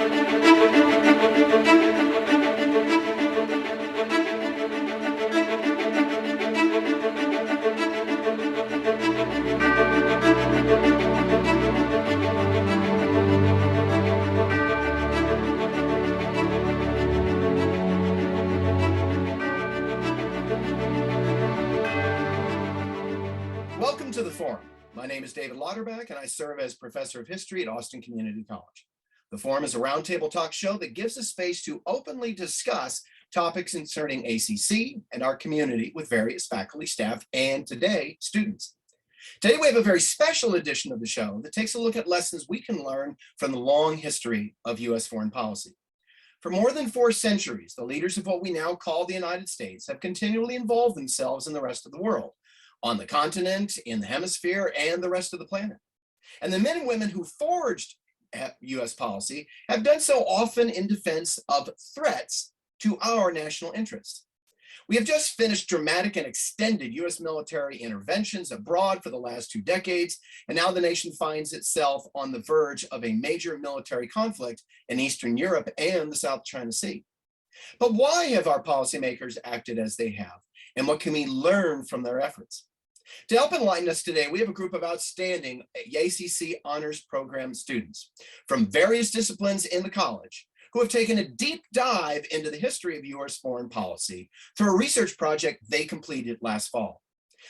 Welcome to the Forum. My name is David Lauderback, and I serve as Professor of History at Austin Community College. The Forum is a roundtable talk show that gives us space to openly discuss topics concerning ACC and our community with various faculty, staff, and today, students. Today, we have a very special edition of the show that takes a look at lessons we can learn from the long history of US foreign policy. For more than 4 centuries, the leaders of what we now call the United States have continually involved themselves in the rest of the world, on the continent, in the hemisphere, and the rest of the planet. And the men and women who forged US policy have done so often in defense of threats to our national interests. We have just finished dramatic and extended US military interventions abroad for the last 2 decades, and now the nation finds itself on the verge of a major military conflict in Eastern Europe and the South China Sea. But why have our policymakers acted as they have, and what can we learn from their efforts? To help enlighten us today, we have a group of outstanding ACC Honors Program students from various disciplines in the college who have taken a deep dive into the history of US foreign policy through a research project they completed last fall.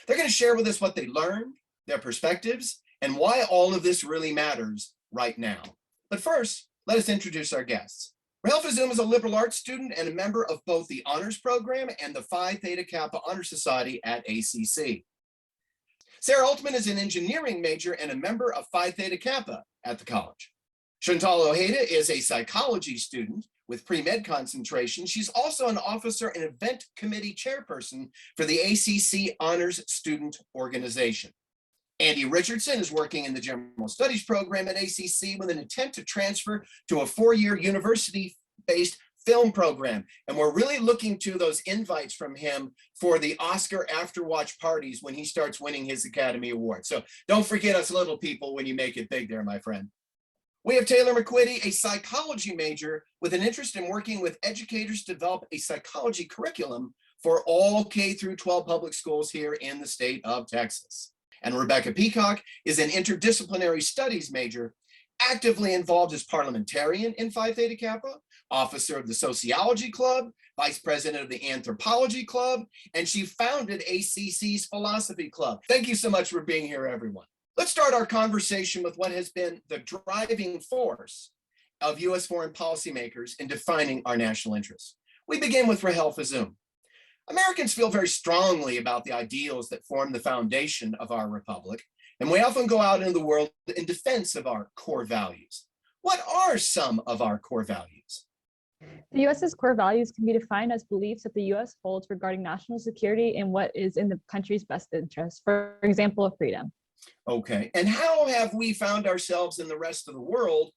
They're going to share with us what they learned, their perspectives, and why all of this really matters right now. But first, let us introduce our guests. Rahel Fezum is a liberal arts student and a member of both the Honors Program and the Phi Theta Kappa Honor Society at ACC. Sarah Oltmann is an engineering major and a member of Phi Theta Kappa at the college. Shentel Ojeda is a psychology student with pre-med concentration. She's also an officer and event committee chairperson for the ACC Honors Student Organization. Andy Richardson is working in the General Studies program at ACC with an intent to transfer to a 4-year university-based film program. And we're really looking to those invites from him for the Oscar after-watch parties when he starts winning his Academy Award. So don't forget us little people when you make it big there, my friend. We have Taylor McQuiddy, a psychology major with an interest in working with educators to develop a psychology curriculum for all K-12 public schools here in the state of Texas. And Rebekah Peacock is an interdisciplinary studies major, actively involved as parliamentarian in Phi Theta Kappa, officer of the Sociology Club, vice president of the Anthropology Club, and she founded ACC's Philosophy Club. Thank you so much for being here, everyone. Let's start our conversation with what has been the driving force of US foreign policymakers in defining our national interests. We begin with Rahel Fezum. Americans feel very strongly about the ideals that form the foundation of our republic, and we often go out into the world in defense of our core values. What are some of our core values? The U.S.'s core values can be defined as beliefs that the U.S. holds regarding national security and what is in the country's best interest, for example, freedom. Okay, and how have we found ourselves in the rest of the world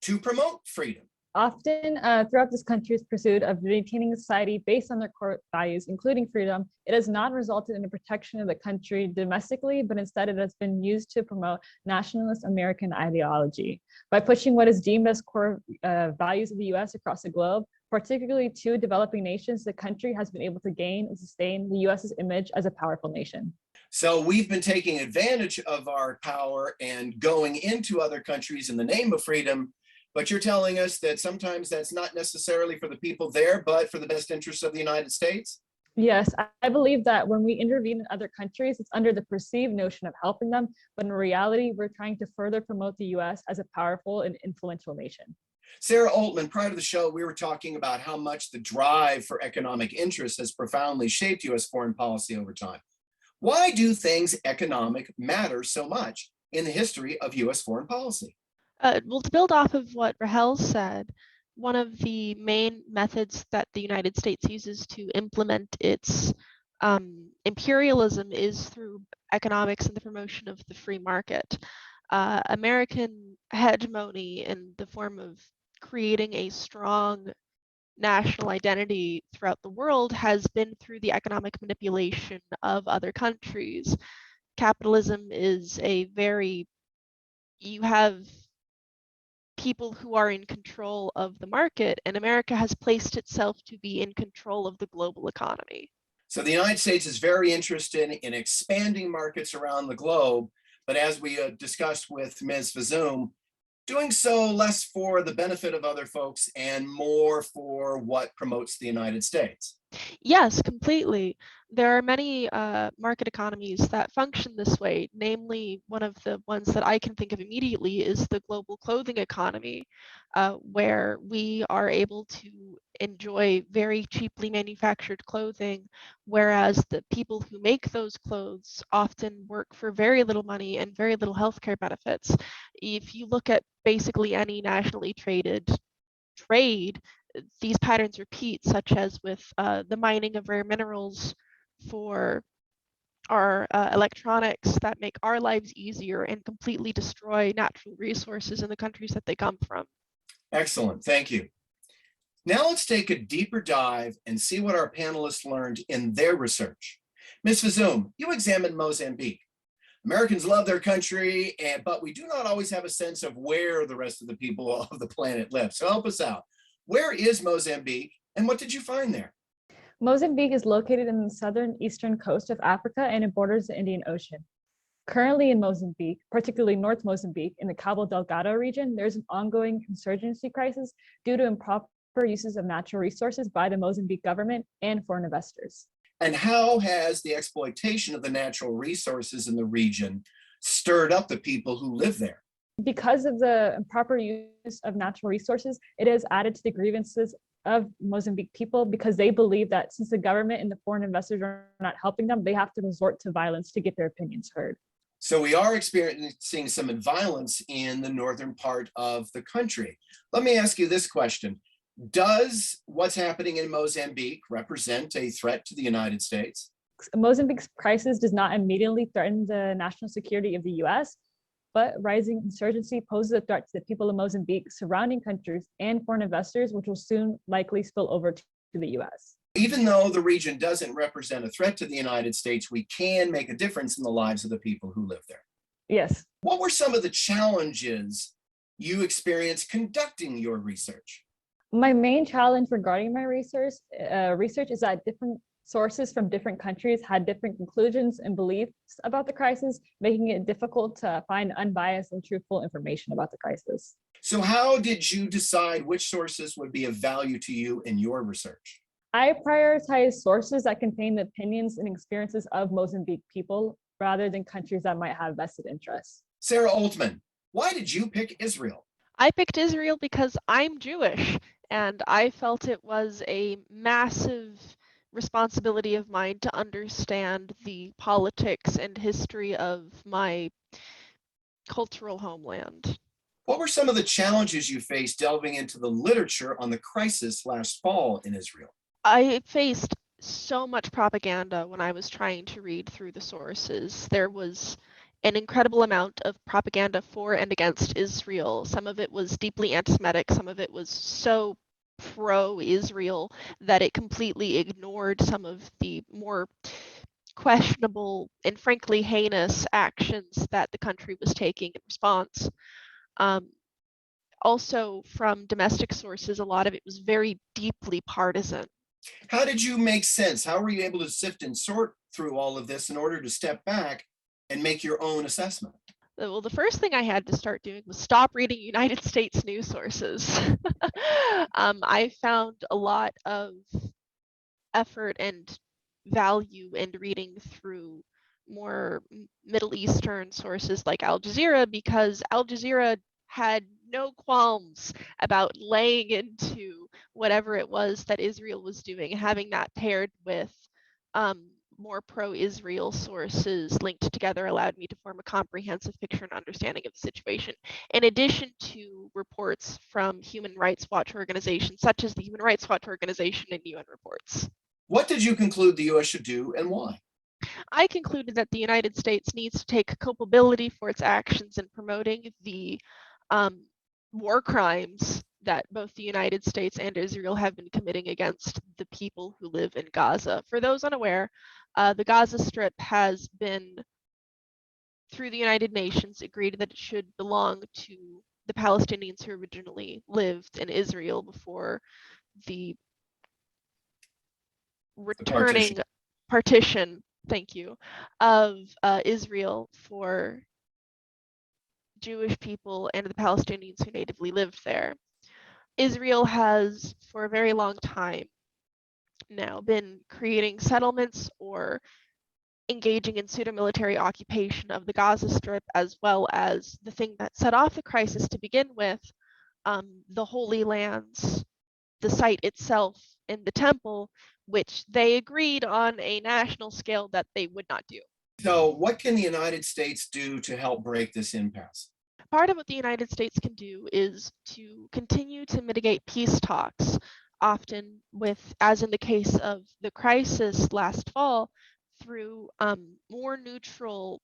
to promote freedom? Often throughout this country's pursuit of maintaining a society based on their core values, including freedom, it has not resulted in the protection of the country domestically, but instead it has been used to promote nationalist American ideology. By pushing what is deemed as core values of the U.S. across the globe, particularly to developing nations, the country has been able to gain and sustain the U.S.'s image as a powerful nation. So we've been taking advantage of our power and going into other countries in the name of freedom. But you're telling us that sometimes that's not necessarily for the people there, but for the best interests of the United States? Yes, I believe that when we intervene in other countries, it's under the perceived notion of helping them, but in reality, we're trying to further promote the U.S. as a powerful and influential nation. Sarah Oltmann, prior to the show, we were talking about how much the drive for economic interest has profoundly shaped U.S. foreign policy over time. Why do things economic matter so much in the history of U.S. foreign policy? Well, to build off of what Rahel said, one of the main methods that the United States uses to implement its imperialism is through economics and the promotion of the free market. American hegemony in the form of creating a strong national identity throughout the world has been through the economic manipulation of other countries. Capitalism is you have people who are in control of the market, and America has placed itself to be in control of the global economy. So the United States is very interested in expanding markets around the globe, but as we discussed with Ms. Fezum, doing so less for the benefit of other folks and more for what promotes the United States. Yes, completely. There are many market economies that function this way. Namely, one of the ones that I can think of immediately is the global clothing economy, where we are able to enjoy very cheaply manufactured clothing, whereas the people who make those clothes often work for very little money and very little healthcare benefits. If you look at basically any nationally traded trade, these patterns repeat, such as with the mining of rare minerals for our electronics that make our lives easier and completely destroy natural resources in the countries that they come from. Excellent, thank you. Now let's take a deeper dive and see what our panelists learned in their research. Ms. Fezum, you examined Mozambique. Americans love their country, but we do not always have a sense of where the rest of the people of the planet live. So help us out. Where is Mozambique and what did you find there? Mozambique is located in the southern eastern coast of Africa and it borders the Indian Ocean. Currently in Mozambique, particularly North Mozambique in the Cabo Delgado region, there's an ongoing insurgency crisis due to improper uses of natural resources by the Mozambique government and foreign investors. And how has the exploitation of the natural resources in the region stirred up the people who live there? Because of the improper use of natural resources, it has added to the grievances of Mozambique people because they believe that since the government and the foreign investors are not helping them, they have to resort to violence to get their opinions heard. So we are experiencing some violence in the northern part of the country. Let me ask you this question. Does what's happening in Mozambique represent a threat to the United States? Mozambique's crisis does not immediately threaten the national security of the US, but rising insurgency poses a threat to the people of Mozambique, surrounding countries, and foreign investors, which will soon likely spill over to the US. Even though the region doesn't represent a threat to the United States, we can make a difference in the lives of the people who live there. Yes. What were some of the challenges you experienced conducting your research? My main challenge regarding my research is that different sources from different countries had different conclusions and beliefs about the crisis, making it difficult to find unbiased and truthful information about the crisis. So how did you decide which sources would be of value to you in your research? I prioritize sources that contain the opinions and experiences of Mozambique people rather than countries that might have vested interests. Sarah Oltmann, why did you pick Israel? I picked Israel because I'm Jewish, and I felt it was a massive responsibility of mine to understand the politics and history of my cultural homeland. What were some of the challenges you faced delving into the literature on the crisis last fall in Israel? I faced so much propaganda when I was trying to read through the sources. There was an incredible amount of propaganda for and against Israel. Some of it was deeply anti-Semitic, some of it was so pro-Israel that it completely ignored some of the more questionable and frankly heinous actions that the country was taking in response. Also from domestic sources, a lot of it was very deeply partisan. How did you make sense? How were you able to sift and sort through all of this in order to step back and make your own assessment? Well, the first thing I had to start doing was stop reading United States news sources. I found a lot of effort and value in reading through more Middle Eastern sources like Al Jazeera, because Al Jazeera had no qualms about laying into whatever it was that Israel was doing, having that paired with more pro-Israel sources linked together allowed me to form a comprehensive picture and understanding of the situation, in addition to reports from human rights watch organizations such as the Human Rights Watch Organization and UN reports. What did you conclude the US should do and why? I concluded that the United States needs to take culpability for its actions in promoting the war crimes that both the United States and Israel have been committing against the people who live in Gaza. For those unaware, the Gaza Strip has been, through the United Nations, agreed that it should belong to the Palestinians who originally lived in Israel before the returning partition, thank you, of Israel for Jewish people and the Palestinians who natively lived there. Israel has, for a very long time now, been creating settlements or engaging in pseudo-military occupation of the Gaza Strip, as well as the thing that set off the crisis to begin with, the Holy Lands, the site itself in the temple, which they agreed on a national scale that they would not do. So what can the United States do to help break this impasse? Part of what the United States can do is to continue to mitigate peace talks, often with, as in the case of the crisis last fall, through more neutral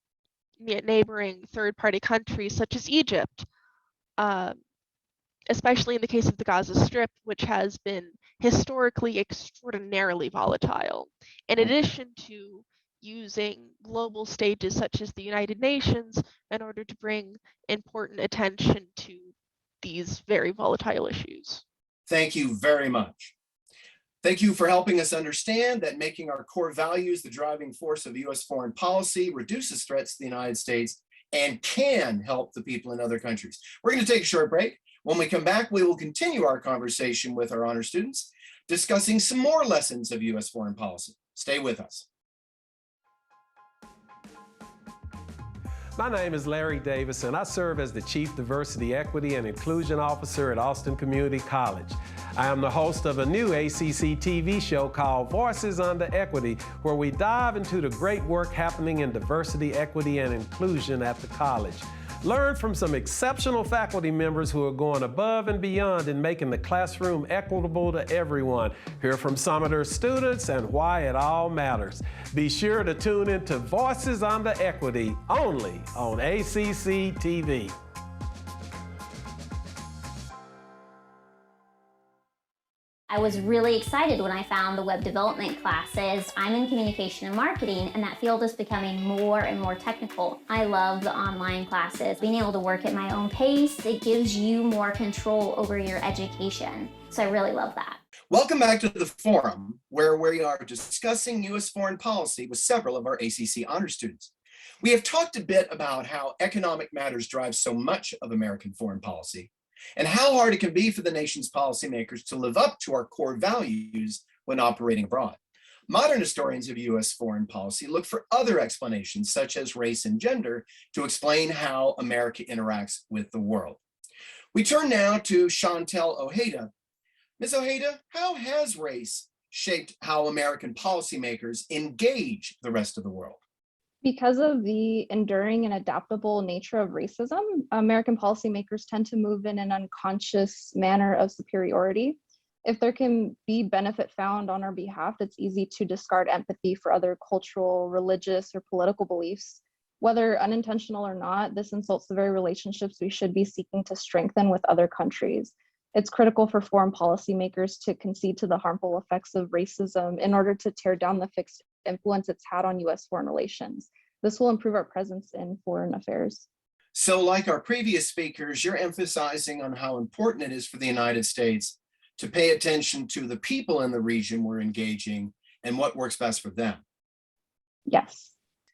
neighboring third-party countries such as Egypt, especially in the case of the Gaza Strip, which has been historically extraordinarily volatile. In addition to using global stages such as the United Nations in order to bring important attention to these very volatile issues. Thank you very much. Thank you for helping us understand that making our core values the driving force of US foreign policy reduces threats to the United States and can help the people in other countries. We're going to take a short break. When we come back, we will continue our conversation with our honor students, discussing some more lessons of US foreign policy. Stay with us. My name is Larry Davis, and I serve as the Chief Diversity, Equity, and Inclusion Officer at Austin Community College. I am the host of a new ACC TV show called Voices Under Equity, where we dive into the great work happening in diversity, equity, and inclusion at the college. Learn from some exceptional faculty members who are going above and beyond in making the classroom equitable to everyone. Hear from some of their students and why it all matters. Be sure to tune in to Voices Under Equity, only on ACC TV. I was really excited when I found the web development classes. I'm in communication and marketing, and that field is becoming more and more technical. I love the online classes. Being able to work at my own pace, it gives you more control over your education. So I really love that. Welcome back to the forum, where we are discussing US foreign policy with several of our ACC Honors students. We have talked a bit about how economic matters drive so much of American foreign policy, and how hard it can be for the nation's policymakers to live up to our core values when operating abroad. Modern historians of US foreign policy look for other explanations, such as race and gender, to explain how America interacts with the world. We turn now to Shentel Ojeda. Ms. Ojeda, how has race shaped how American policymakers engage the rest of the world? Because of the enduring and adaptable nature of racism, American policymakers tend to move in an unconscious manner of superiority. If there can be benefit found on our behalf, it's easy to discard empathy for other cultural, religious, or political beliefs. Whether unintentional or not, this insults the very relationships we should be seeking to strengthen with other countries. It's critical for foreign policymakers to concede to the harmful effects of racism in order to tear down the fixed influence it's had on US foreign relations. This will improve our presence in foreign affairs. So like our previous speakers, you're emphasizing on how important it is for the United States to pay attention to the people in the region we're engaging and what works best for them. Yes.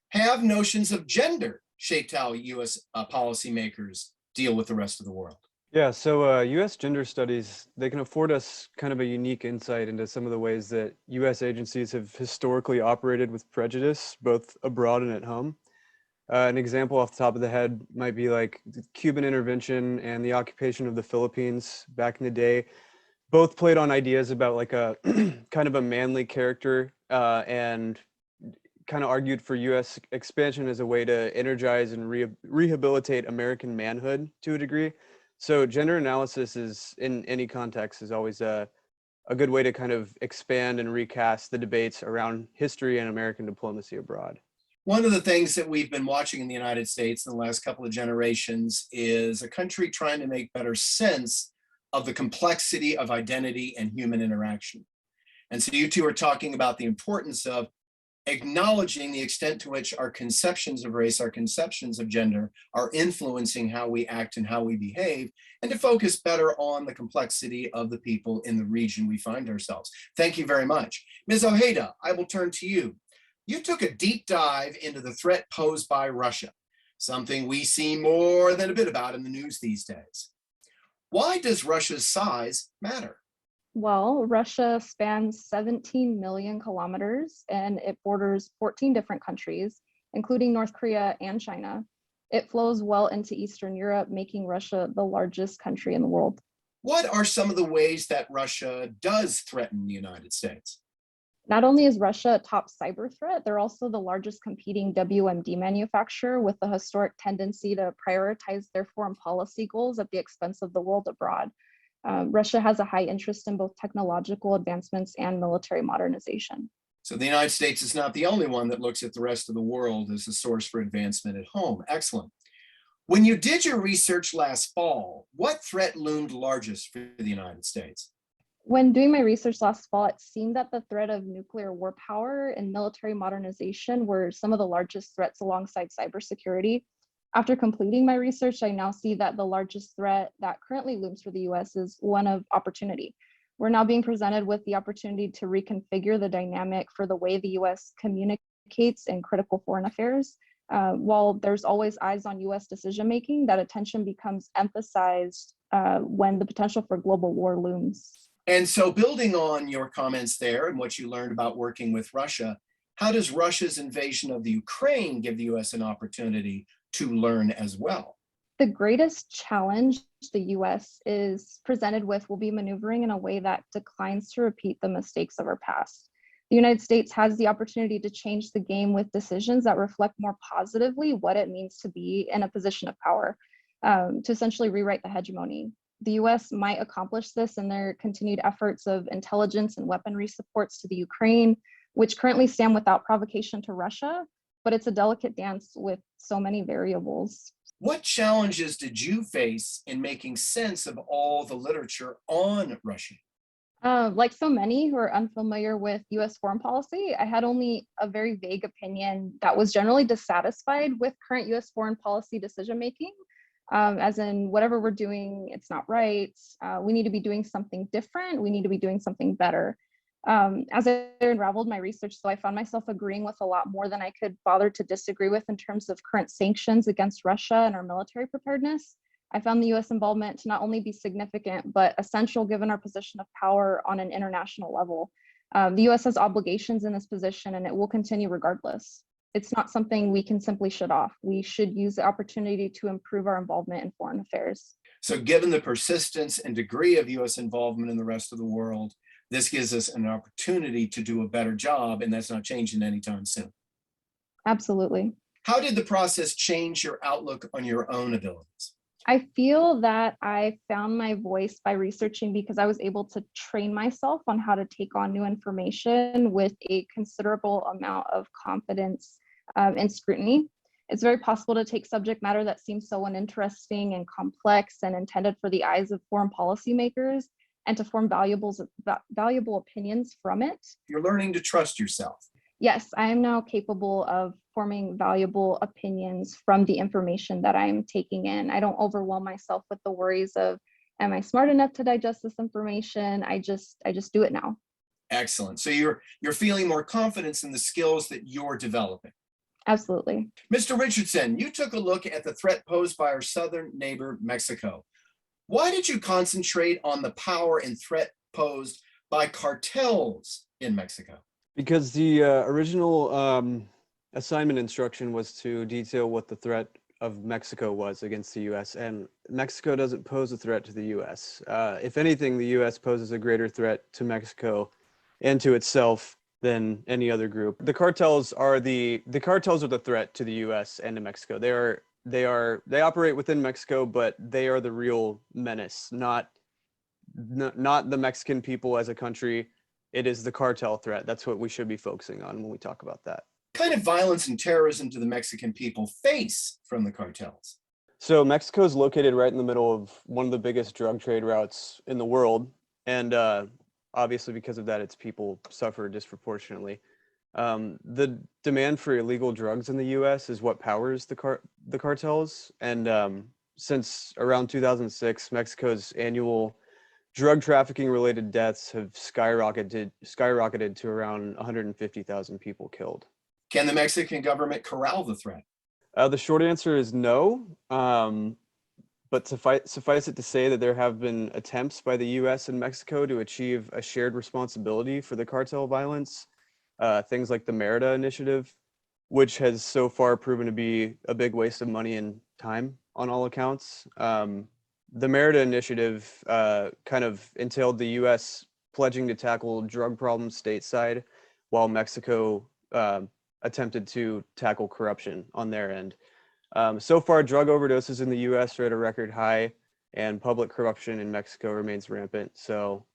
Have notions of gender shaped how US policymakers deal with the rest of the world? Yeah, so US gender studies, they can afford us kind of a unique insight into some of the ways that US agencies have historically operated with prejudice, both abroad and at home. An example off the top of the head might be like the Cuban intervention and the occupation of the Philippines back in the day. Both played on ideas about like a kind of a manly character and kind of argued for US expansion as a way to energize and rehabilitate American manhood to a degree. So gender analysis is, in any context, is always a good way to kind of expand and recast the debates around history and American diplomacy abroad. One of the things that we've been watching in the United States in the last couple of generations is a country trying to make better sense of the complexity of identity and human interaction. And so you two are talking about the importance of acknowledging the extent to which our conceptions of race, our conceptions of gender are influencing how we act and how we behave, and to focus better on the complexity of the people in the region we find ourselves. Thank you very much. Ms. Ojeda, I will turn to you. You took a deep dive into the threat posed by Russia, something we see more than a bit about in the news these days. Why does Russia's size matter? Well, Russia spans 17 million kilometers and it borders 14 different countries, including North Korea and China. It flows well into Eastern Europe, making Russia the largest country in the world. What are some of the ways that Russia does threaten the United States? Not only is Russia a top cyber threat, they're also the largest competing WMD manufacturer with a historic tendency to prioritize their foreign policy goals at the expense of the world abroad. Russia has a high interest in both technological advancements and military modernization. So the United States is not the only one that looks at the rest of the world as a source for advancement at home. Excellent. When you did your research last fall, what threat loomed largest for the United States? When doing my research last fall, it seemed that the threat of nuclear war power and military modernization were some of the largest threats alongside cybersecurity. After completing my research, I now see that the largest threat that currently looms for the US is one of opportunity. We're now being presented with the opportunity to reconfigure the dynamic for the way the US communicates in critical foreign affairs. While there's always eyes on US decision-making, that attention becomes emphasized when the potential for global war looms. And so building on your comments there and what you learned about working with Russia, how does Russia's invasion of the Ukraine give the US an opportunity to learn as well? The greatest challenge the US is presented with will be maneuvering in a way that declines to repeat the mistakes of our past. The United States has the opportunity to change the game with decisions that reflect more positively what it means to be in a position of power, to essentially rewrite the hegemony. The US might accomplish this in their continued efforts of intelligence and weaponry supports to the Ukraine, which currently stand without provocation to Russia, but it's a delicate dance with so many variables. What challenges did you face in making sense of all the literature on Russia? Like so many who are unfamiliar with US foreign policy, I had only a very vague opinion that was generally dissatisfied with current US foreign policy decision-making, as in whatever we're doing, it's not right. We need to be doing something different. We need to be doing something better. As I unraveled my research, so I found myself agreeing with a lot more than I could bother to disagree with in terms of current sanctions against Russia and our military preparedness. I found the US involvement to not only be significant, but essential given our position of power on an international level. The US has obligations in this position and it will continue regardless. It's not something we can simply shut off. We should use the opportunity to improve our involvement in foreign affairs. So given the persistence and degree of US involvement in the rest of the world, this gives us an opportunity to do a better job, and that's not changing anytime soon. Absolutely. How did the process change your outlook on your own abilities? I feel that I found my voice by researching because I was able to train myself on how to take on new information with a considerable amount of confidence and scrutiny. It's very possible to take subject matter that seems so uninteresting and complex and intended for the eyes of foreign policymakers and to form valuable opinions from it. You're learning to trust yourself. Yes, I am now capable of forming valuable opinions from the information that I'm taking in. I don't overwhelm myself with the worries of, am I smart enough to digest this information? I just do it now. Excellent. So you're feeling more confidence in the skills that you're developing. Absolutely. Mr. Richardson, you took a look at the threat posed by our southern neighbor, Mexico. Why did you concentrate on the power and threat posed by cartels in Mexico? Because the original assignment instruction was to detail what the threat of Mexico was against the US, and Mexico doesn't pose a threat to the US. If anything, the US poses a greater threat to Mexico and to itself than any other group. The cartels are the threat to the US and to Mexico. They operate within Mexico, but they are the real menace, not the Mexican people as a country. It is the cartel threat. That's what we should be focusing on when we talk about that. What kind of violence and terrorism do the Mexican people face from the cartels? So Mexico is located right in the middle of one of the biggest drug trade routes in the world. And obviously because of that, its people suffer disproportionately. The demand for illegal drugs in the U.S. is what powers the cartels, and since around 2006, Mexico's annual drug trafficking related deaths have skyrocketed to around 150,000 people killed. Can the Mexican government corral the threat? The short answer is no, but suffice it to say that there have been attempts by the U.S. and Mexico to achieve a shared responsibility for the cartel violence, things like the Merida Initiative, which has so far proven to be a big waste of money and time on all accounts. The Merida Initiative kind of entailed the U.S. pledging to tackle drug problems stateside, while Mexico attempted to tackle corruption on their end. So far, drug overdoses in the U.S. are at a record high, and public corruption in Mexico remains rampant. So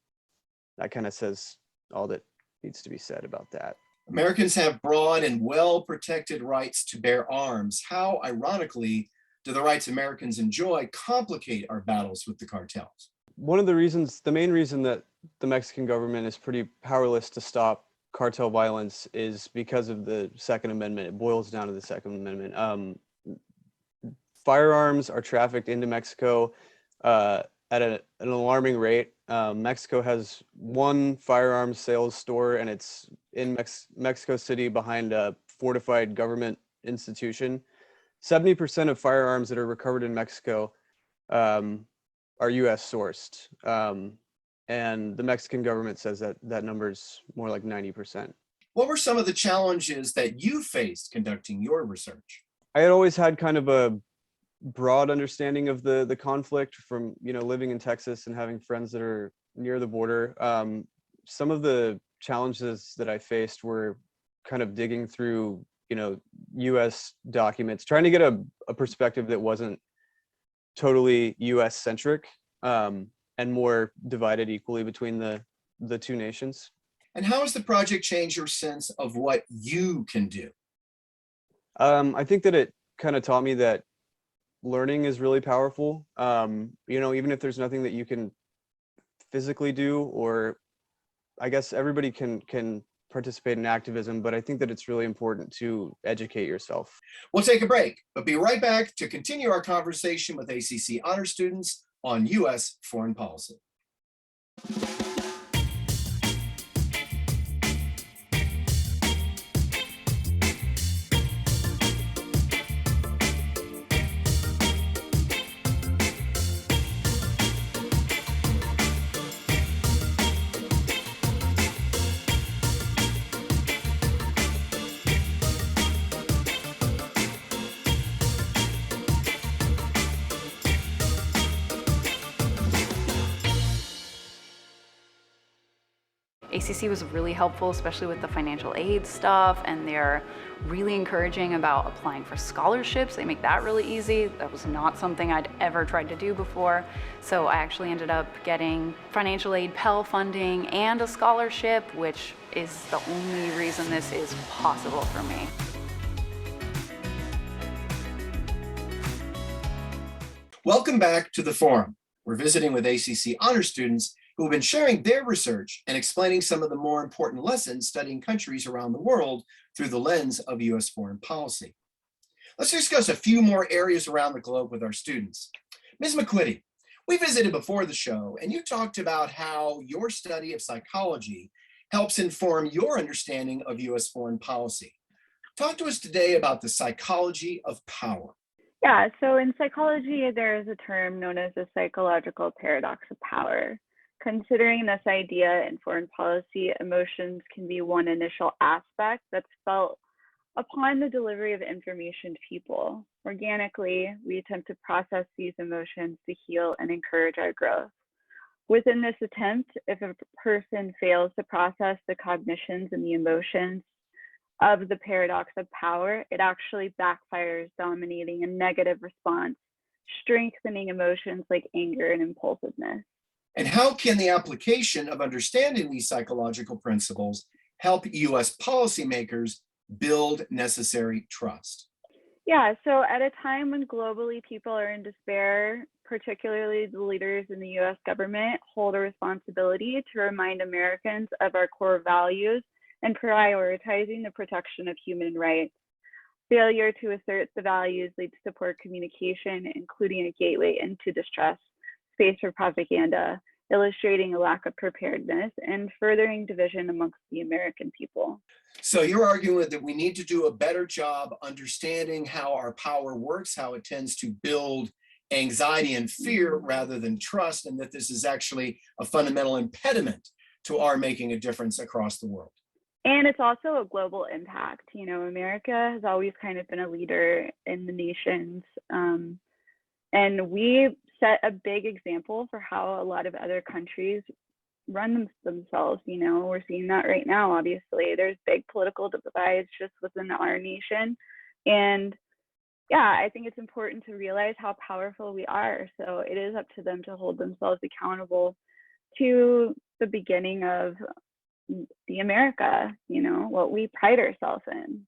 that kind of says all that needs to be said about that. Americans have broad and well-protected rights to bear arms. How, ironically, do the rights Americans enjoy complicate our battles with the cartels? The main reason that the Mexican government is pretty powerless to stop cartel violence is because of the Second Amendment. It boils down to the Second Amendment. Firearms are trafficked into Mexico at an alarming rate. Mexico has one firearms sales store, and it's in Mexico City behind a fortified government institution. 70% of firearms that are recovered in Mexico are U.S. sourced. And the Mexican government says that that number is more like 90%. What were some of the challenges that you faced conducting your research? I had always had kind of a broad understanding of the conflict from, living in Texas and having friends that are near the border. Some of the challenges that I faced were kind of digging through, U.S. documents, trying to get a perspective that wasn't totally U.S. centric, and more divided equally between the two nations. And how has the project changed your sense of what you can do? I think that it kind of taught me that learning is really powerful. Even if there's nothing that you can physically do, or I guess everybody can participate in activism, but I think that it's really important to educate yourself. We'll take a break, but be right back to continue our conversation with ACC Honors students on US foreign policy. ACC was really helpful, especially with the financial aid stuff, and they're really encouraging about applying for scholarships. They make that really easy. That was not something I'd ever tried to do before. So I actually ended up getting financial aid, Pell funding, and a scholarship, which is the only reason this is possible for me. Welcome back to the forum. We're visiting with ACC Honors students who have been sharing their research and explaining some of the more important lessons studying countries around the world through the lens of US foreign policy. Let's discuss a few more areas around the globe with our students. Ms. McQuiddy, we visited before the show, and you talked about how your study of psychology helps inform your understanding of US foreign policy. Talk to us today about the psychology of power. Yeah, so in psychology, there is a term known as the psychological paradox of power. Considering this idea in foreign policy, emotions can be one initial aspect that's felt upon the delivery of information to people. Organically, we attempt to process these emotions to heal and encourage our growth. Within this attempt, if a person fails to process the cognitions and the emotions of the paradox of power, it actually backfires, dominating a negative response, strengthening emotions like anger and impulsiveness. And how can the application of understanding these psychological principles help US policymakers build necessary trust? Yeah, so at a time when globally people are in despair, particularly the leaders in the US government hold a responsibility to remind Americans of our core values and prioritizing the protection of human rights. Failure to assert the values leads to poor communication, including a gateway into distrust, space for propaganda, illustrating a lack of preparedness, and furthering division amongst the American people. So you're arguing that we need to do a better job understanding how our power works, how it tends to build anxiety and fear rather than trust, and that this is actually a fundamental impediment to our making a difference across the world. And it's also a global impact. You know, America has always kind of been a leader in the nations. And we set a big example for how a lot of other countries run themselves. You know, we're seeing that right now, obviously. There's big political divides just within our nation. And yeah, I think it's important to realize how powerful we are. So it is up to them to hold themselves accountable to the beginning of the America, you know, what we pride ourselves in.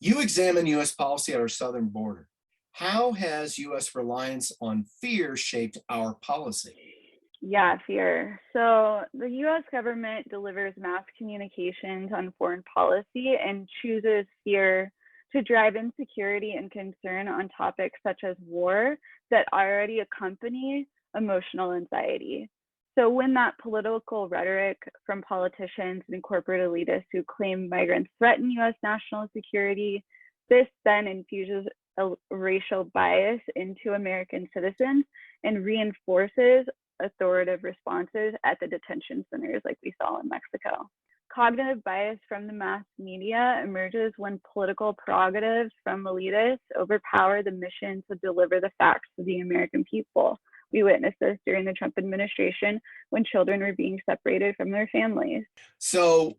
You examine U.S. policy at our southern border. How has U.S. reliance on fear shaped our policy? Yeah, fear. So the U.S. government delivers mass communications on foreign policy and chooses fear to drive insecurity and concern on topics such as war that already accompany emotional anxiety. So when that political rhetoric from politicians and corporate elitists who claim migrants threaten U.S. national security, this then infuses a racial bias into American citizens and reinforces authoritative responses at the detention centers like we saw in Mexico. Cognitive bias from the mass media emerges when political prerogatives from elitists overpower the mission to deliver the facts to the American people. We witnessed this during the Trump administration when children were being separated from their families. So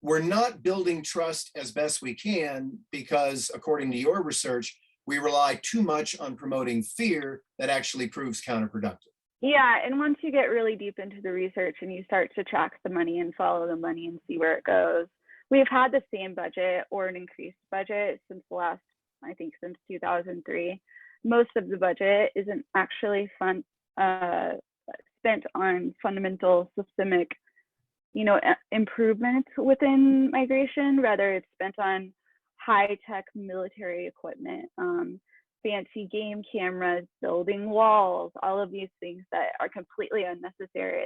we're not building trust as best we can because, according to your research, we rely too much on promoting fear that actually proves counterproductive. Yeah, and once you get really deep into the research and you start to track the money and follow the money and see where it goes, we've had the same budget or an increased budget since 2003. Most of the budget isn't actually spent on fundamental systemic, improvements within migration. Rather, it's spent on high-tech military equipment, fancy game cameras, building walls, all of these things that are completely unnecessary,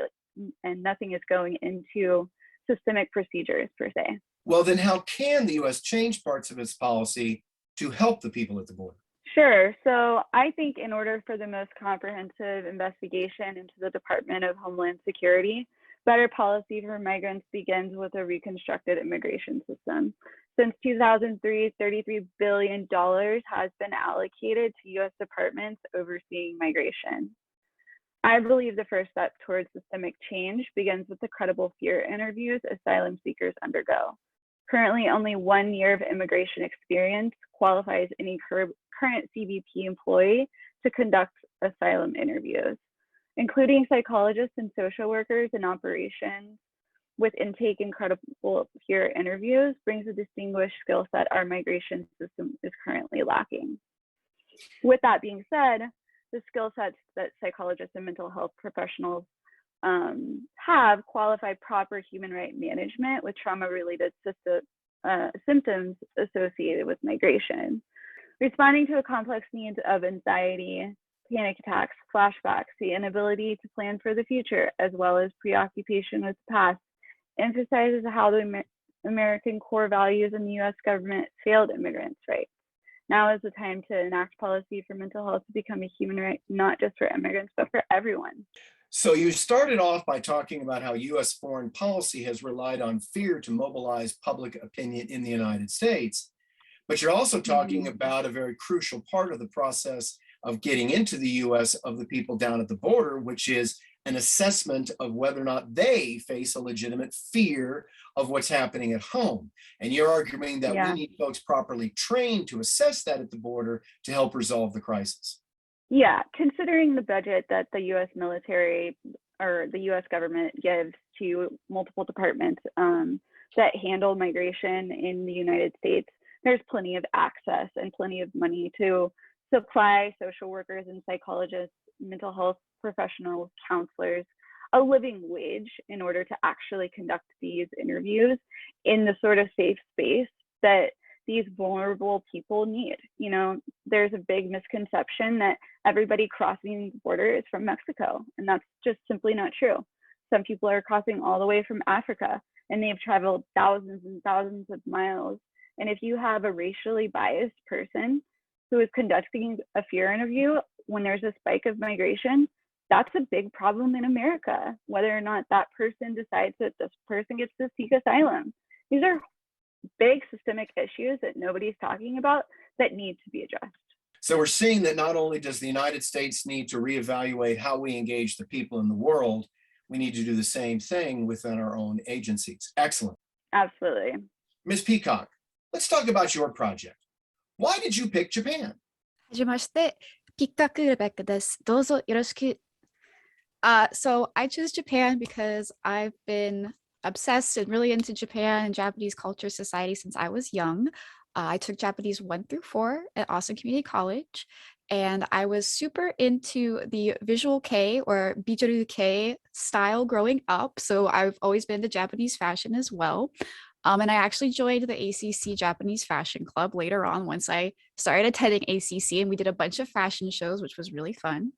and nothing is going into systemic procedures per se. Well, then how can the U.S. change parts of its policy to help the people at the border? Sure. So I think in order for the most comprehensive investigation into the Department of Homeland Security, better policy for migrants begins with a reconstructed immigration system. Since 2003, $33 billion has been allocated to U.S. departments overseeing migration. I believe the first step towards systemic change begins with the credible fear interviews asylum seekers undergo. Currently, only 1 year of immigration experience qualifies any current CBP employee to conduct asylum interviews, including psychologists and social workers in operations with intake and credible fear interviews brings a distinguished skill set our migration system is currently lacking. With that being said, the skill sets that psychologists and mental health professionals have qualified proper human right management with trauma-related symptoms associated with migration. Responding to the complex needs of anxiety, panic attacks, flashbacks, the inability to plan for the future, as well as preoccupation with the past, emphasizes how the American core values in the U.S. government failed immigrants' rights. Now is the time to enact policy for mental health to become a human right, not just for immigrants, but for everyone. So you started off by talking about how U.S. foreign policy has relied on fear to mobilize public opinion in the United States, but you're also talking about a very crucial part of the process of getting into the U.S. of the people down at the border, which is an assessment of whether or not they face a legitimate fear of what's happening at home. And you're arguing that we need folks properly trained to assess that at the border to help resolve the crisis. Yeah, considering the budget that the U.S. military or the U.S. government gives to multiple departments that handle migration in the United States, there's plenty of access and plenty of money to supply social workers and psychologists, mental health professionals, counselors, a living wage in order to actually conduct these interviews in the sort of safe space that these vulnerable people need. You know, there's a big misconception that everybody crossing the border is from Mexico, and that's just simply not true. Some people are crossing all the way from Africa, and they've traveled thousands and thousands of miles. And if you have a racially biased person who is conducting a fear interview when there's a spike of migration, that's a big problem in America, whether or not that person decides that this person gets to seek asylum. These are big systemic issues that nobody's talking about that need to be addressed. So we're seeing that not only does the United States need to reevaluate how we engage the people in the world, we need to do the same thing within our own agencies. Excellent. Absolutely. Ms. Peacock, let's talk about your project. Why did you pick Japan? はじめまして、ピッカックレベッカです。どうぞよろしく。So I chose Japan because I've been obsessed and really into Japan and Japanese culture society since I was young. I took Japanese 1 through 4 at Austin Community College, and I was super into the visual kei or bijoru kei style growing up. So I've always been into Japanese fashion as well. And I actually joined the ACC Japanese Fashion Club later on once I started attending ACC, and we did a bunch of fashion shows, which was really fun.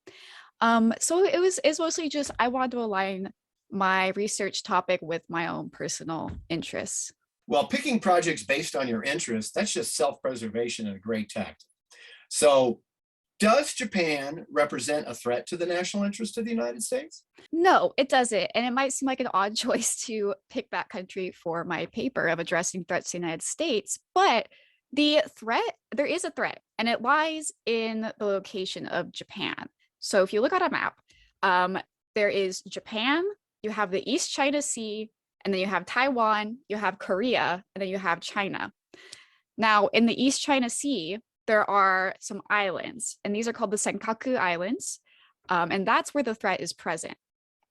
So it's mostly just I wanted to align my research topic with my own personal interests. Well, picking projects based on your interests, that's just self-preservation and a great tactic. So does Japan represent a threat to the national interest of the United States? No, it doesn't. And it might seem like an odd choice to pick that country for my paper of addressing threats to the United States, but there is a threat, and it lies in the location of Japan. So if you look at a map, there is Japan, you have the East China Sea, and then you have Taiwan, you have Korea, and then you have China. Now, in the East China Sea, there are some islands, and these are called the Senkaku Islands, and that's where the threat is present.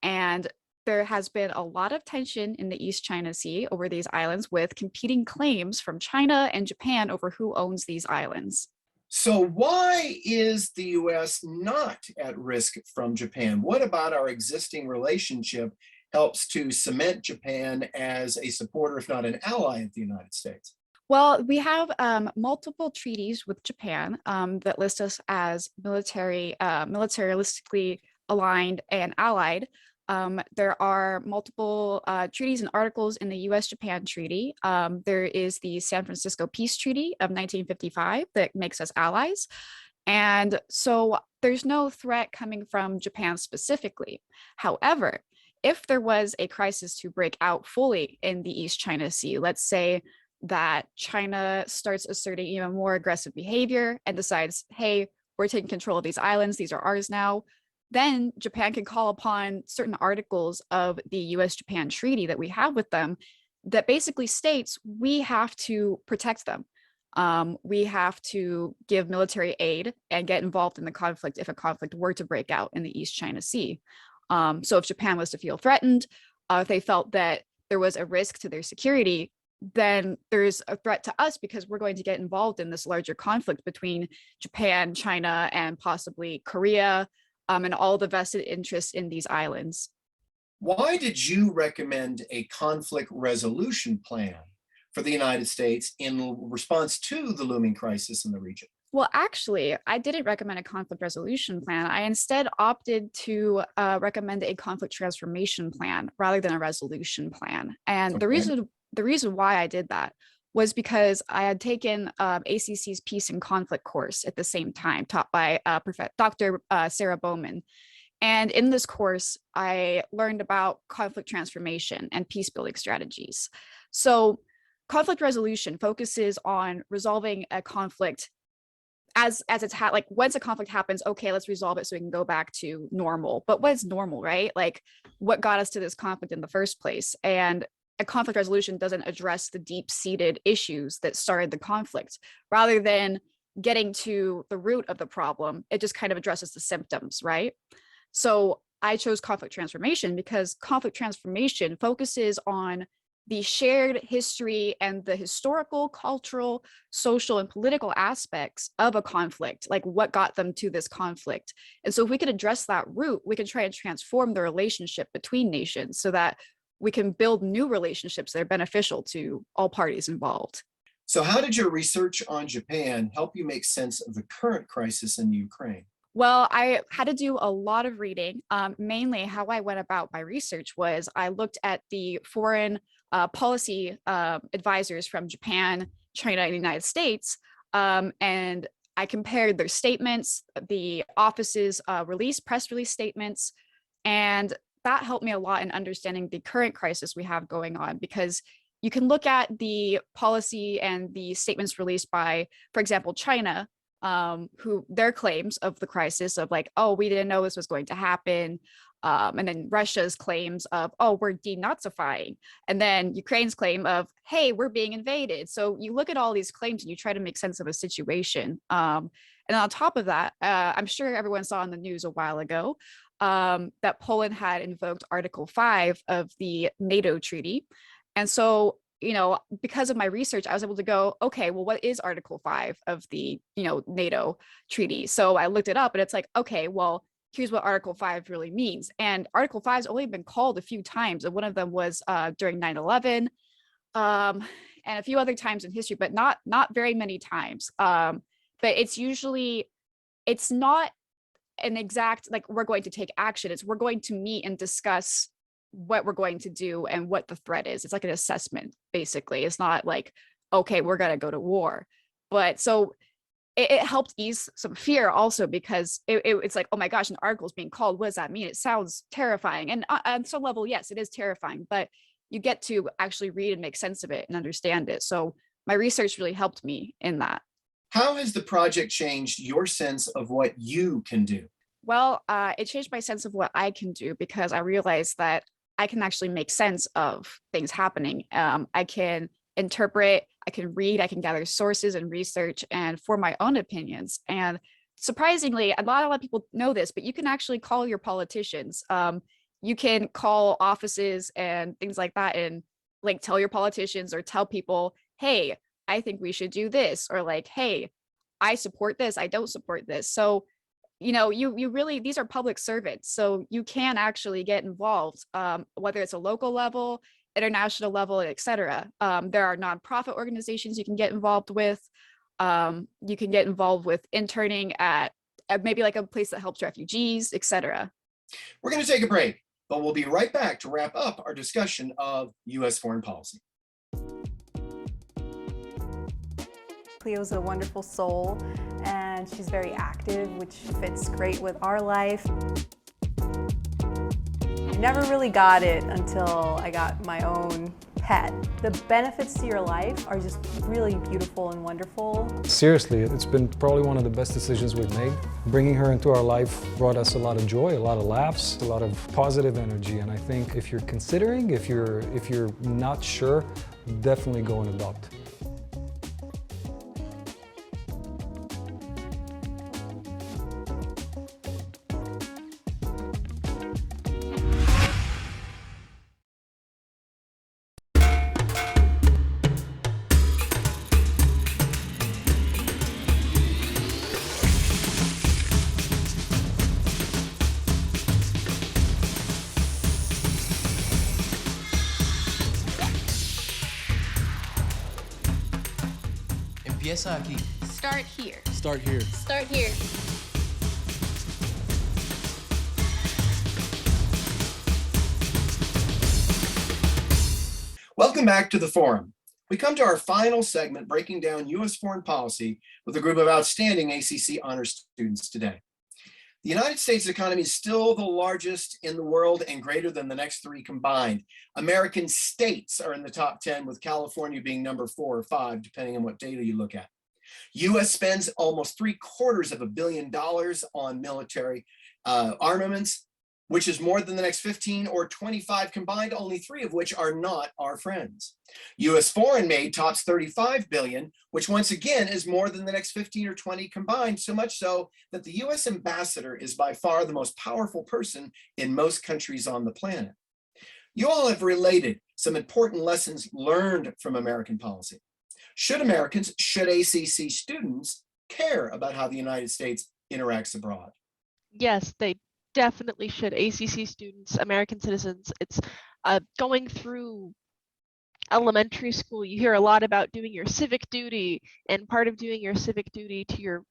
And there has been a lot of tension in the East China Sea over these islands with competing claims from China and Japan over who owns these islands. So why is the US not at risk from Japan? What about our existing relationship helps to cement Japan as a supporter, if not an ally of the United States? Well, we have multiple treaties with Japan that list us as militaristically aligned and allied. There are multiple treaties and articles in the US-Japan Treaty. There is the San Francisco Peace Treaty of 1955 that makes us allies. And so there's no threat coming from Japan specifically. However, if there was a crisis to break out fully in the East China Sea, let's say that China starts asserting even more aggressive behavior and decides, hey, we're taking control of these islands, these are ours now, then Japan can call upon certain articles of the US-Japan treaty that we have with them that basically states we have to protect them. We have to give military aid and get involved in the conflict if a conflict were to break out in the East China Sea. So if Japan was to feel threatened, if they felt that there was a risk to their security, then there's a threat to us because we're going to get involved in this larger conflict between Japan, China, and possibly Korea, and all the vested interests in these islands. Why did you recommend a conflict resolution plan for the United States in response to the looming crisis in the region? Well, actually, I didn't recommend a conflict resolution plan. I instead opted to recommend a conflict transformation plan rather than a resolution plan. And Okay. the reason why I did that was because I had taken ACC's Peace and Conflict course at the same time, taught by Dr. Sarah Bowman. And in this course, I learned about conflict transformation and peace building strategies. So conflict resolution focuses on resolving a conflict as it's like once a conflict happens, okay, let's resolve it so we can go back to normal. But what is normal, right? Like what got us to this conflict in the first place? And a conflict resolution doesn't address the deep-seated issues that started the conflict. Rather than getting to the root of the problem, it just kind of addresses the symptoms, right? So I chose conflict transformation because conflict transformation focuses on the shared history and the historical, cultural, social, and political aspects of a conflict, like what got them to this conflict. And so if we could address that root, we can try and transform the relationship between nations so that we can build new relationships that are beneficial to all parties involved. So how did your research on Japan help you make sense of the current crisis in Ukraine? Well, I had to do a lot of reading. Mainly how I went about my research was I looked at the foreign policy advisors from Japan, China, and the United States, and I compared their statements, the office's press release statements, and that helped me a lot in understanding the current crisis we have going on, because you can look at the policy and the statements released by, for example, China, who their claims of the crisis of like, oh, we didn't know this was going to happen. And then Russia's claims of, oh, we're denazifying. And then Ukraine's claim of, hey, we're being invaded. So you look at all these claims and you try to make sense of a situation. And on top of that, I'm sure everyone saw in the news a while ago that Poland had invoked Article 5 of the NATO treaty. And so, you know, because of my research, I was able to go, okay, well, what is Article 5 of the, NATO treaty? So I looked it up and it's like, okay, well, here's what Article 5 really means. And Article 5 has only been called a few times. And one of them was during 9/11 and a few other times in history, but not very many times. But it's not an exact, like, we're going to take action. It's we're going to meet and discuss what we're going to do and what the threat is. It's like an assessment, basically. It's not like, okay, we're going to go to war. But so it helped ease some fear also, because it's like, oh my gosh, an article is being called. What does that mean? It sounds terrifying. And on some level, yes, it is terrifying, but you get to actually read and make sense of it and understand it. So my research really helped me in that. How has the project changed your sense of what you can do? Well, it changed my sense of what I can do, because I realized that I can actually make sense of things happening. I can interpret, I can read, I can gather sources and research and form my own opinions. And surprisingly, not a lot of people know this, but you can actually call your politicians. You can call offices and things like that and like tell your politicians or tell people, hey, I think we should do this, or like, hey, I support this, I don't support this. So you really, these are public servants, so you can actually get involved, whether it's a local level, international level, etc. There are nonprofit organizations you can get involved with. You can get involved with interning at maybe like a place that helps refugees, etc. We're going to take a break, but we'll be right back to wrap up our discussion of U.S. foreign policy. Cleo's a wonderful soul, and she's very active, which fits great with our life. I never really got it until I got my own pet. The benefits to your life are just really beautiful and wonderful. Seriously, it's been probably one of the best decisions we've made. Bringing her into our life brought us a lot of joy, a lot of laughs, a lot of positive energy, and I think if you're considering, if you're not sure, definitely go and adopt. Empieza aquí. Start here. Start here. Start here. Welcome back to the forum. We come to our final segment, breaking down U.S. foreign policy with a group of outstanding ACC Honors students today. The United States economy is still the largest in the world and greater than the next three combined. American states are in the top 10, with California being number 4 or 5, depending on what data you look at. U.S. spends almost $750 million on military armaments, which is more than the next 15 or 25 combined, only 3 of which are not our friends. U.S. foreign aid tops $35 billion, which once again is more than the next 15 or 20 combined, so much so that the U.S. ambassador is by far the most powerful person in most countries on the planet. You all have related some important lessons learned from American policy. Should ACC students care about how the United States interacts abroad? Yes, they definitely should. ACC students, American citizens, it's going through elementary school, you hear a lot about doing your civic duty, and part of doing your civic duty to your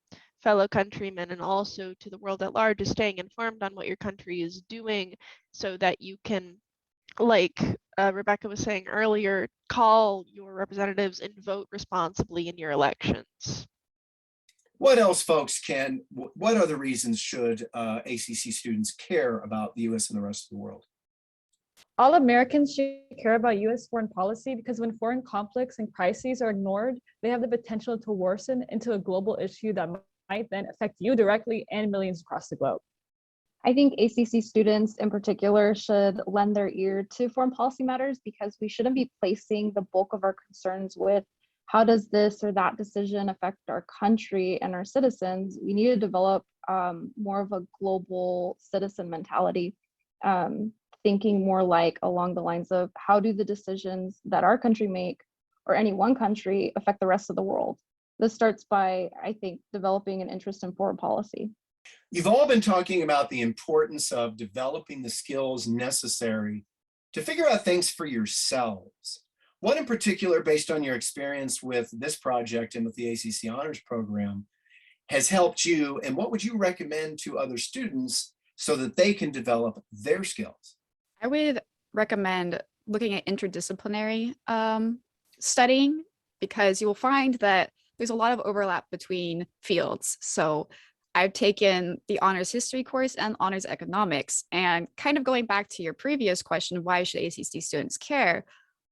fellow countrymen and also to the world at large is staying informed on what your country is doing so that you can, like Rebekah was saying earlier, call your representatives and vote responsibly in your elections. What else, folks, what other reasons should ACC students care about the US and the rest of the world? All Americans should care about US foreign policy because when foreign conflicts and crises are ignored, they have the potential to worsen into a global issue that might then affect you directly and millions across the globe. I think ACC students in particular should lend their ear to foreign policy matters because we shouldn't be placing the bulk of our concerns with how does this or that decision affect our country and our citizens. We need to develop more of a global citizen mentality, thinking more like along the lines of how do the decisions that our country make or any one country affect the rest of the world. This starts by, I think, developing an interest in foreign policy. You've all been talking about the importance of developing the skills necessary to figure out things for yourselves. What in particular, based on your experience with this project and with the ACC Honors program, has helped you, and what would you recommend to other students so that they can develop their skills? I would recommend looking at interdisciplinary studying because you will find that there's a lot of overlap between fields. So I've taken the honors history course and honors economics, and kind of going back to your previous question, why should ACC students care?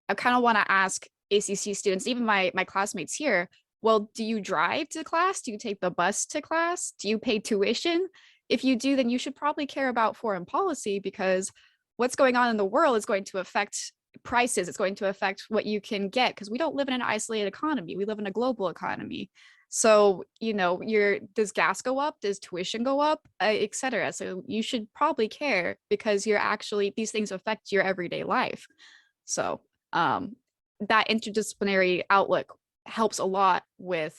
I kind of want to ask ACC students, even my classmates here, well, do you drive to class? Do you take the bus to class? Do you pay tuition? If you do, then you should probably care about foreign policy because what's going on in the world is going to affect prices. It's going to affect what you can get because we don't live in an isolated economy. We live in a global economy. So, you know, does gas go up? Does tuition go up? Et cetera. So you should probably care because these things affect your everyday life. So that interdisciplinary outlook helps a lot with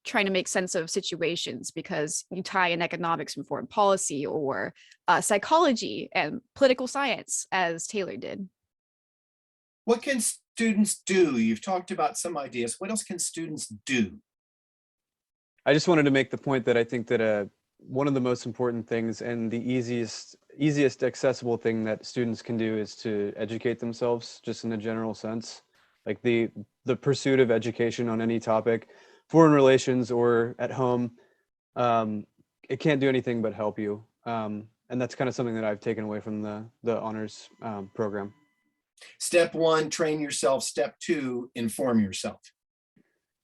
trying to make sense of situations because you tie in economics and foreign policy or psychology and political science as Taylor did. What can students do? You've talked about some ideas. What else can students do? I just wanted to make the point that I think that one of the most important things and the easiest accessible thing that students can do is to educate themselves just in a general sense. Like the pursuit of education on any topic, foreign relations or at home, it can't do anything but help you. And that's kind of something that I've taken away from the honors program. Step 1, train yourself. Step 2, inform yourself.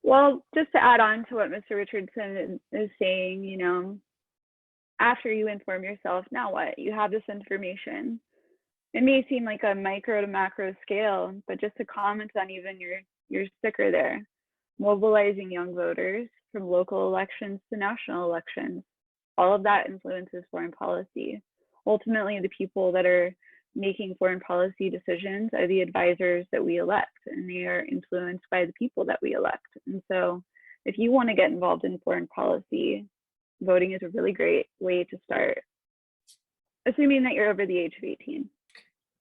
Well, just to add on to what Mr. Richardson is saying, you know, after you inform yourself, now what? You have this information. It may seem like a micro to macro scale, but just to comment on even your sticker there, mobilizing young voters from local elections to national elections, all of that influences foreign policy. Ultimately, the people that are making foreign policy decisions are the advisors that we elect, and they are influenced by the people that we elect. And so if you want to get involved in foreign policy, voting is a really great way to start, assuming that you're over the age of 18.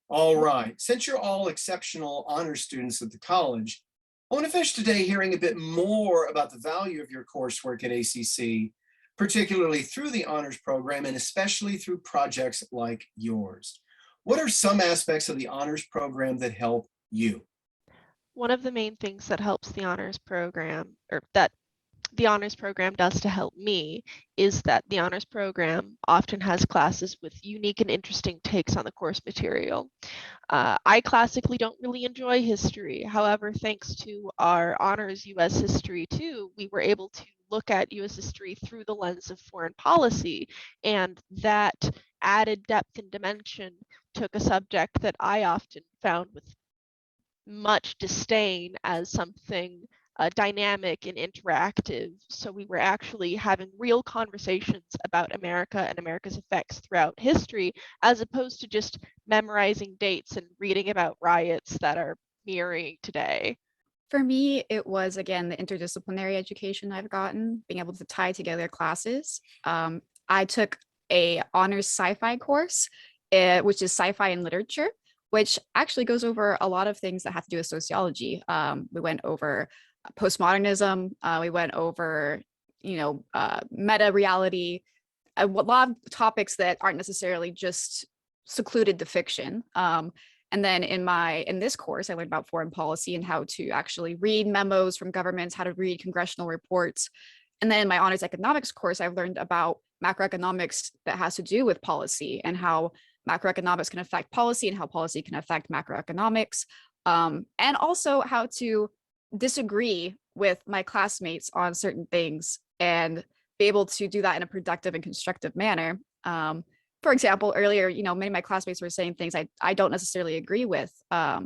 All right. Since you're all exceptional honors students at the college, I want to finish today hearing a bit more about the value of your coursework at ACC, particularly through the honors program and especially through projects like yours. What are some aspects of the honors program that help you? One of the main things that helps the honors program, or that the honors program does to help me, is that the honors program often has classes with unique and interesting takes on the course material. I classically don't really enjoy history. However, thanks to our honors US history too, we were able to look at US history through the lens of foreign policy, and that added depth and dimension took a subject that I often found with much disdain as something dynamic and interactive. So we were actually having real conversations about America and America's effects throughout history, as opposed to just memorizing dates and reading about riots that are mirroring today. For me, it was, again, the interdisciplinary education I've gotten, being able to tie together classes. I took a honors sci-fi course, which is sci-fi and literature, which actually goes over a lot of things that have to do with sociology. We went over postmodernism. We went over, meta reality, a lot of topics that aren't necessarily just secluded to fiction. And then in this course, I learned about foreign policy and how to actually read memos from governments, how to read congressional reports. And then in my honors economics course, I've learned about macroeconomics that has to do with policy and how macroeconomics can affect policy and how policy can affect macroeconomics. And also how to disagree with my classmates on certain things and be able to do that in a productive and constructive manner. For example, earlier, many of my classmates were saying things I don't necessarily agree with, but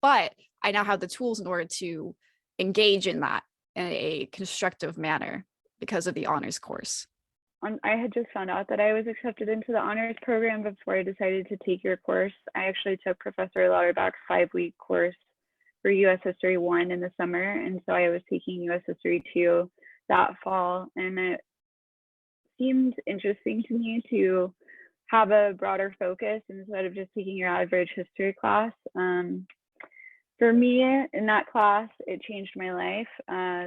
I now have the tools in order to engage in that in a constructive manner because of the honors course. I had just found out that I was accepted into the honors program before I decided to take your course. I actually took Professor Lauderback's 5-week course for US History 1 in the summer, and so I was taking US History 2 that fall, and it seemed interesting to me to have a broader focus instead of just taking your average history class. For me, in that class, it changed my life.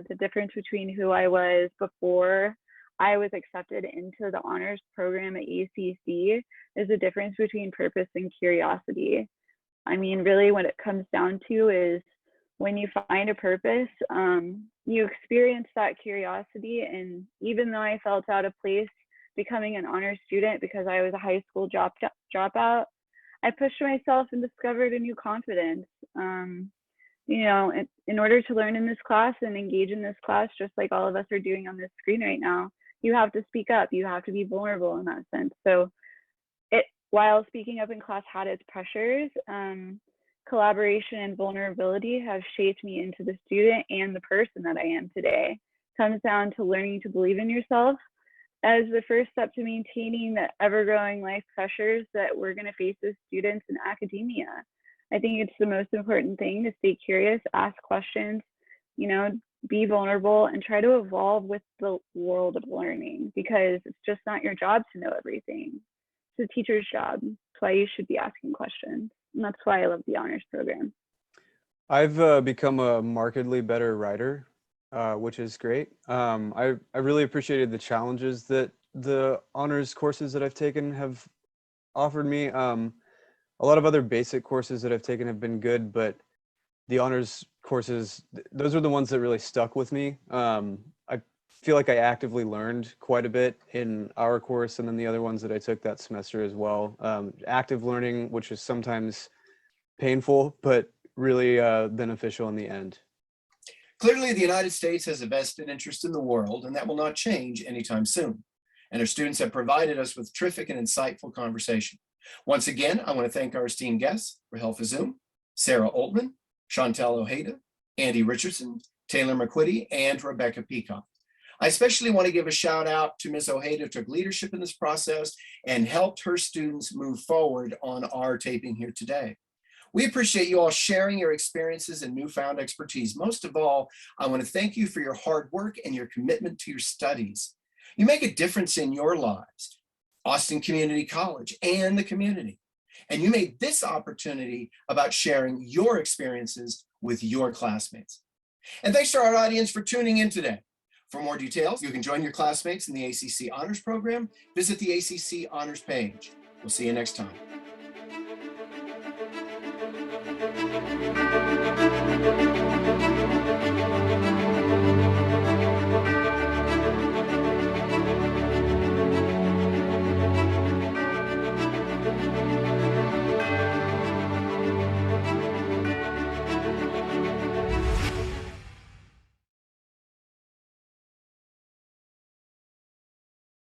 The difference between who I was before I was accepted into the honors program at ACC is the difference between purpose and curiosity. I mean, really what it comes down to is when you find a purpose, you experience that curiosity. And even though I felt out of place becoming an honors student because I was a high school dropout, I pushed myself and discovered a new confidence. In order to learn in this class and engage in this class, just like all of us are doing on this screen right now, you have to speak up. You have to be vulnerable in that sense. So while speaking up in class had its pressures, collaboration and vulnerability have shaped me into the student and the person that I am today. It comes down to learning to believe in yourself as the first step to maintaining the ever-growing life pressures that we're going to face as students in academia. I think it's the most important thing to stay curious, ask questions, be vulnerable, and try to evolve with the world of learning, because it's just not your job to know everything. It's a teacher's job. That's why you should be asking questions. And that's why I love the honors program. I've become a markedly better writer, which is great. I really appreciated the challenges that the honors courses that I've taken have offered me. A lot of other basic courses that I've taken have been good, but the honors courses, those are the ones that really stuck with me. I feel like I actively learned quite a bit in our course and then the other ones that I took that semester as well. Active learning, which is sometimes painful, but really beneficial in the end. Clearly, the United States has a vested interest in the world, and that will not change anytime soon. And our students have provided us with terrific and insightful conversation. Once again, I want to thank our esteemed guests, Rahel Fezum, Sarah Oltmann, Shentel Ojeda, Andy Richardson, Taylor McQuiddy, and Rebekah Peacock. I especially want to give a shout out to Ms. Ojeda, who took leadership in this process and helped her students move forward on our taping here today. We appreciate you all sharing your experiences and newfound expertise. Most of all, I want to thank you for your hard work and your commitment to your studies. You make a difference in your lives, Austin Community College, and the community. And you made this opportunity about sharing your experiences with your classmates. And thanks to our audience for tuning in today. For more details, you can join your classmates in the ACC Honors program. Visit the ACC Honors page. We'll see you next time.